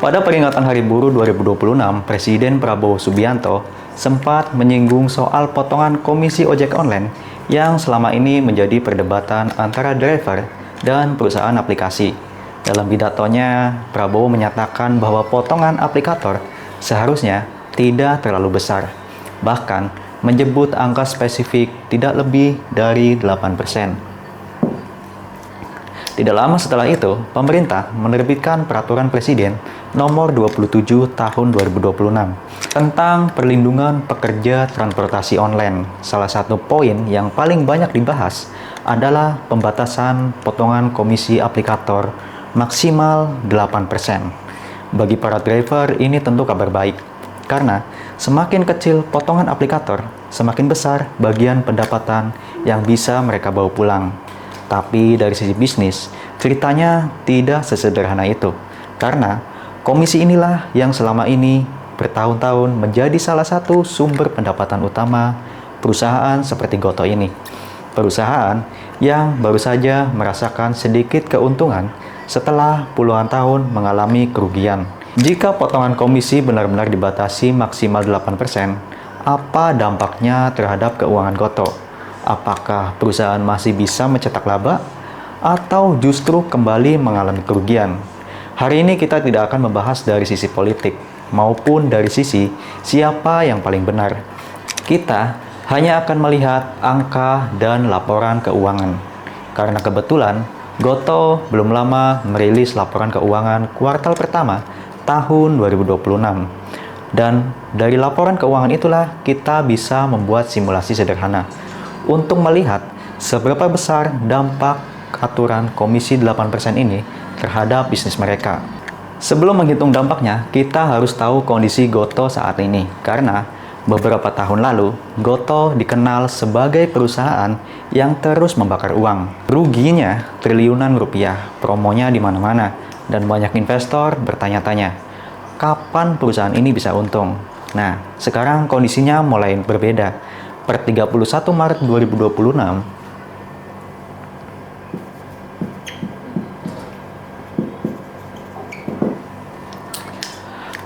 Pada peringatan Hari Buruh 2026, Presiden Prabowo Subianto sempat menyinggung soal potongan komisi ojek online yang selama ini menjadi perdebatan antara driver dan perusahaan aplikasi. Dalam pidatonya, Prabowo menyatakan bahwa potongan aplikator seharusnya tidak terlalu besar. Bahkan, menyebut angka spesifik tidak lebih dari 8%. Tidak lama setelah itu, pemerintah menerbitkan Peraturan Presiden Nomor 27 Tahun 2026 tentang perlindungan pekerja transportasi online. Salah satu poin yang paling banyak dibahas adalah pembatasan potongan komisi aplikator maksimal 8%. Bagi para driver, ini tentu kabar baik, karena semakin kecil potongan aplikator, semakin besar bagian pendapatan yang bisa mereka bawa pulang. Tapi dari sisi bisnis, ceritanya tidak sesederhana itu. Karena komisi inilah yang selama ini bertahun-tahun menjadi salah satu sumber pendapatan utama perusahaan seperti Gotoh ini. Perusahaan yang baru saja merasakan sedikit keuntungan setelah puluhan tahun mengalami kerugian. Jika potongan komisi benar-benar dibatasi maksimal 8%, apa dampaknya terhadap keuangan Gotoh? Apakah perusahaan masih bisa mencetak laba atau justru kembali mengalami kerugian? Hari ini kita tidak akan membahas dari sisi politik maupun dari sisi siapa yang paling benar. Kita hanya akan melihat angka dan laporan keuangan. Karena kebetulan Gotoh belum lama merilis laporan keuangan kuartal pertama tahun 2026. Dan dari laporan keuangan itulah kita bisa membuat simulasi sederhana untuk melihat seberapa besar dampak aturan komisi 8% ini terhadap bisnis mereka. Sebelum menghitung dampaknya, kita harus tahu kondisi Gotoh saat ini, karena beberapa tahun lalu, Gotoh dikenal sebagai perusahaan yang terus membakar uang. Ruginya triliunan rupiah, promonya di mana-mana, dan banyak investor bertanya-tanya, kapan perusahaan ini bisa untung? Nah, sekarang kondisinya mulai berbeda. Per 31 Maret 2026,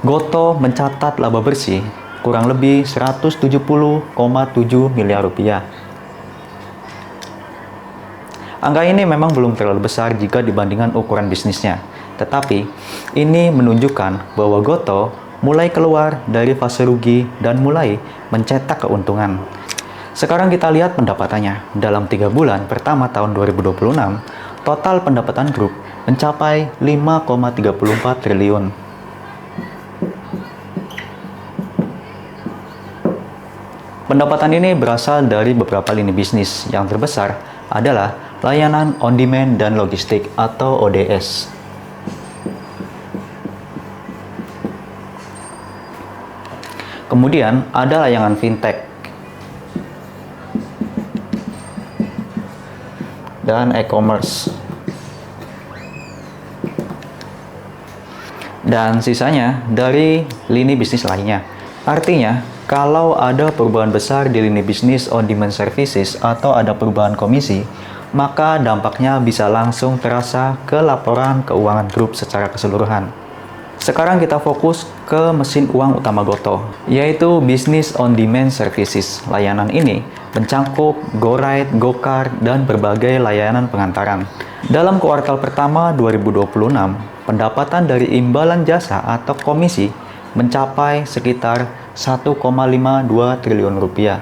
Gotoh mencatat laba bersih kurang lebih 170,7 miliar rupiah. Angka ini memang belum terlalu besar jika dibandingkan ukuran bisnisnya, tetapi ini menunjukkan bahwa Gotoh mulai keluar dari fase rugi dan mulai mencetak keuntungan. Sekarang kita lihat pendapatannya. Dalam 3 bulan pertama tahun 2026, total pendapatan grup mencapai 5,34 triliun. Pendapatan ini berasal dari beberapa lini bisnis. Yang terbesar adalah layanan on-demand dan logistik atau ODS. Kemudian ada layanan fintech dan e-commerce. Dan sisanya dari lini bisnis lainnya. Artinya, kalau ada perubahan besar di lini bisnis on-demand services atau ada perubahan komisi, maka dampaknya bisa langsung terasa ke laporan keuangan grup secara keseluruhan. Sekarang kita fokus ke mesin uang utama Gotoh, yaitu Business on Demand Services. Layanan ini mencakup GoRide, GoCar, dan berbagai layanan pengantaran. Dalam kuartal pertama 2026, pendapatan dari imbalan jasa atau komisi mencapai sekitar 1,52 triliun rupiah.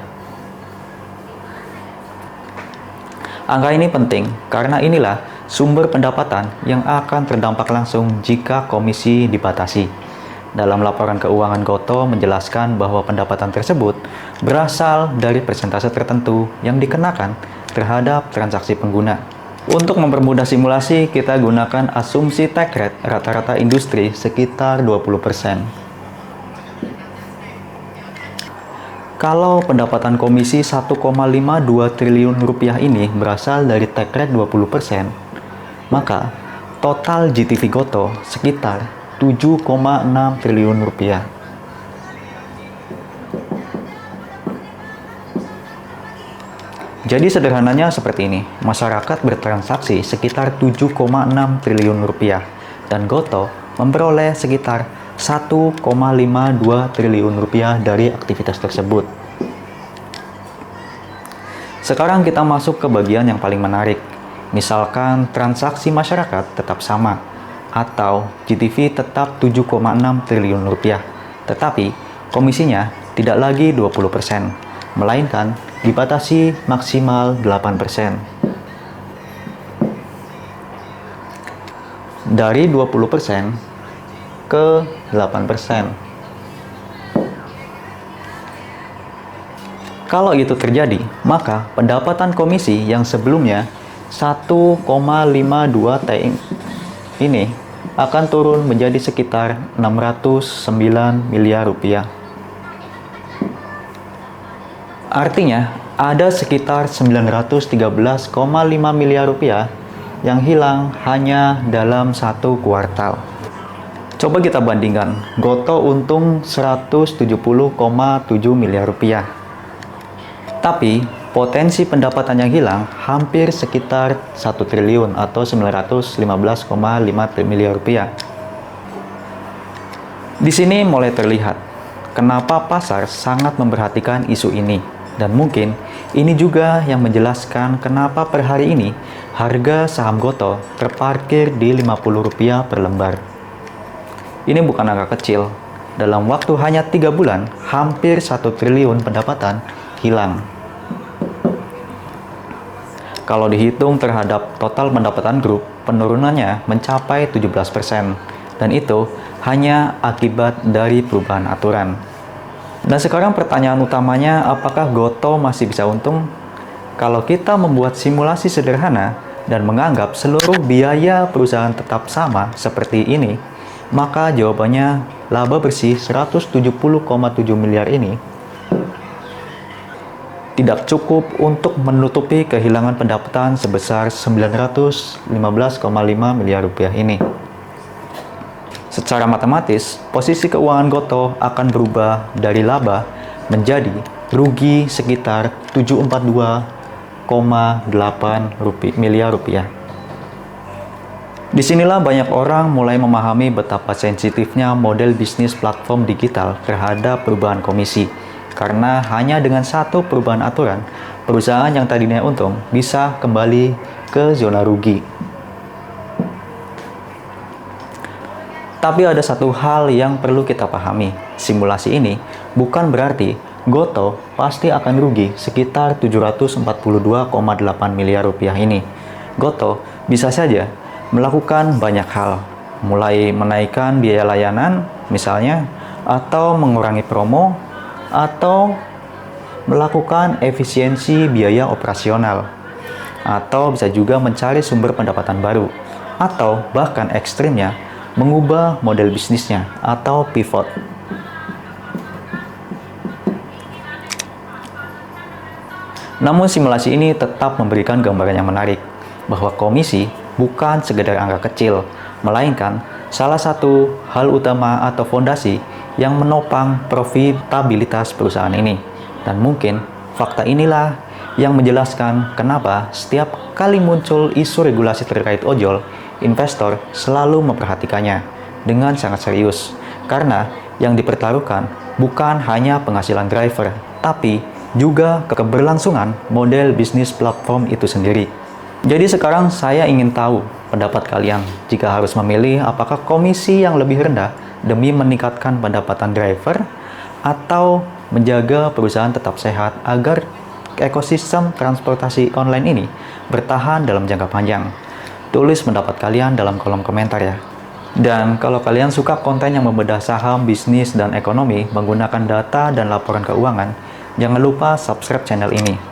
Angka ini penting karena inilah sumber pendapatan yang akan terdampak langsung jika komisi dibatasi. Dalam laporan keuangan Gotoh menjelaskan bahwa pendapatan tersebut berasal dari persentase tertentu yang dikenakan terhadap transaksi pengguna. Untuk mempermudah simulasi, kita gunakan asumsi take rate rata-rata industri sekitar 20%. Kalau pendapatan komisi 1,52 triliun rupiah ini berasal dari take rate 20%, maka total GTV Gotoh sekitar 7,6 triliun rupiah. Jadi sederhananya seperti ini, masyarakat bertransaksi sekitar 7,6 triliun rupiah dan Gotoh memperoleh sekitar 1,52 triliun rupiah dari aktivitas tersebut. Sekarang kita masuk ke bagian yang paling menarik. Misalkan transaksi masyarakat tetap sama, atau GTV tetap 7,6 triliun rupiah. Tetapi komisinya tidak lagi 20%, melainkan dibatasi maksimal 8%. Dari 20% ke 8%. Kalau itu terjadi, maka pendapatan komisi yang sebelumnya 1,52 T ini akan turun menjadi sekitar 609 miliar rupiah. Artinya, ada sekitar 913,5 miliar rupiah yang hilang hanya dalam satu kuartal. Coba kita bandingkan, Gotoh untung 170,7 miliar rupiah. Tapi, potensi pendapatan yang hilang hampir sekitar 1 triliun atau 915,5 miliar rupiah. Di sini mulai terlihat kenapa pasar sangat memperhatikan isu ini. Dan mungkin ini juga yang menjelaskan kenapa per hari ini harga saham Gotoh terparkir di Rp50 per lembar. Ini bukan angka kecil. Dalam waktu hanya 3 bulan, hampir 1 triliun pendapatan hilang. Kalau dihitung terhadap total pendapatan grup, penurunannya mencapai 17%. Dan itu hanya akibat dari perubahan aturan. Dan sekarang pertanyaan utamanya, apakah Gotoh masih bisa untung? Kalau kita membuat simulasi sederhana dan menganggap seluruh biaya perusahaan tetap sama seperti ini, maka jawabannya laba bersih 170,7 miliar ini tidak cukup untuk menutupi kehilangan pendapatan sebesar 915,5 miliar rupiah ini. Secara matematis, posisi keuangan Gotoh akan berubah dari laba menjadi rugi sekitar 742,8 miliar rupiah. Disinilah banyak orang mulai memahami betapa sensitifnya model bisnis platform digital terhadap perubahan komisi. Karena hanya dengan satu perubahan aturan, perusahaan yang tadinya untung bisa kembali ke zona rugi. Tapi ada satu hal yang perlu kita pahami. Simulasi ini bukan berarti Gotoh pasti akan rugi sekitar 742,8 miliar rupiah ini. Gotoh bisa saja melakukan banyak hal, mulai menaikkan biaya layanan misalnya, atau mengurangi promo, atau melakukan efisiensi biaya operasional, atau bisa juga mencari sumber pendapatan baru, atau bahkan ekstrimnya mengubah model bisnisnya atau pivot. Namun simulasi ini tetap memberikan gambaran yang menarik bahwa komisi bukan sekedar angka kecil, melainkan salah satu hal utama atau fondasi yang menopang profitabilitas perusahaan ini. Dan mungkin fakta inilah yang menjelaskan kenapa setiap kali muncul isu regulasi terkait ojol, investor selalu memperhatikannya dengan sangat serius. Karena yang dipertaruhkan bukan hanya penghasilan driver, tapi juga keberlangsungan model bisnis platform itu sendiri. Jadi sekarang saya ingin tahu pendapat kalian jika harus memilih apakah komisi yang lebih rendah demi meningkatkan pendapatan driver atau menjaga perusahaan tetap sehat agar ekosistem transportasi online ini bertahan dalam jangka panjang. Tulis pendapat kalian dalam kolom komentar ya. Dan kalau kalian suka konten yang membedah saham, bisnis, dan ekonomi menggunakan data dan laporan keuangan, jangan lupa subscribe channel ini.